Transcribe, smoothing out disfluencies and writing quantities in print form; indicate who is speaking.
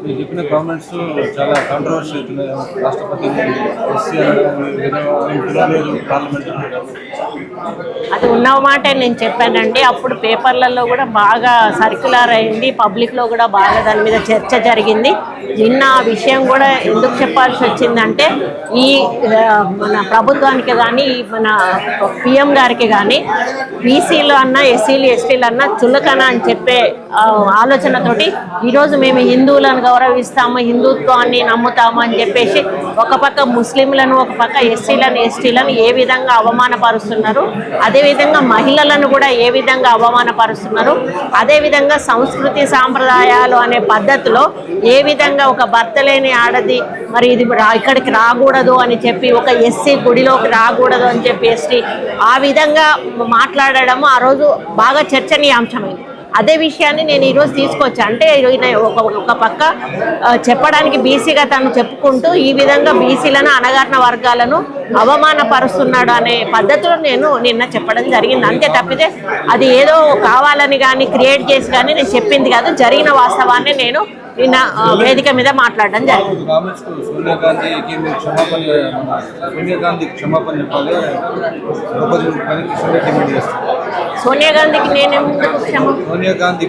Speaker 1: మీరు చెప్పిన కామెంట్స్ చాలా కాంట్రవర్సీ అవుతున్నాయి. రాష్ట్రపతి ఎస్సీ పార్లమెంట్
Speaker 2: అది ఉన్న మాటే నేను చెప్పానండి. అప్పుడు పేపర్లలో కూడా బాగా సర్క్యులర్ అయింది, పబ్లిక్లో కూడా బాగా దాని మీద చర్చ జరిగింది. నిన్న ఆ విషయం కూడా ఎందుకు చెప్పాల్సి వచ్చిందంటే ఈ మన ప్రభుత్వానికి కానీ మన పిఎం గారికి కానీ బీసీలు అన్నా ఎస్సీలు ఎస్టీలు అన్నా చులకన అని చెప్పే ఆలోచనతోటి ఈరోజు మేము హిందువులను గౌరవిస్తాము, హిందుత్వాన్ని నమ్ముతాము అని చెప్పేసి ఒక పక్క ముస్లింలను ఒక పక్క ఎస్సీలను ఎస్టీలను ఏ విధంగా అవమానపరుస్తున్నారు, అదేవిధంగా మహిళలను కూడా ఏ విధంగా అవమానపరుస్తున్నారు, అదేవిధంగా సంస్కృతి సాంప్రదాయాలు అనే పద్ధతిలో ఏ విధంగా ఒక భర్త లేని ఆడది మరి ఇది ఇక్కడికి రాకూడదు అని చెప్పి ఒక ఎస్సీ గుడిలోకి రాకూడదు అని చెప్పి ఎస్టీ ఆ విధంగా మాట్లాడడము ఆ రోజు బాగా చర్చనీయాంశమైంది. అదే విషయాన్ని నేను ఈరోజు తీసుకొచ్చా. అంటే ఒక పక్క చెప్పడానికి బీసీగా తను చెప్పుకుంటూ ఈ విధంగా బీసీలను అణగారిన వర్గాలను అవమానపరుస్తున్నాడు అనే పద్ధతిలో నేను నిన్న చెప్పడం జరిగింది. అంతే తప్పితే అది ఏదో కావాలని కానీ క్రియేట్ చేసి కానీ నేను చెప్పింది కాదు. జరిగిన వాస్తవాన్ని నేను నిన్న వేదిక మీద మాట్లాడడం జరిగింది. సోనియా గాంధీకి నేను
Speaker 1: సోనియా గాంధీ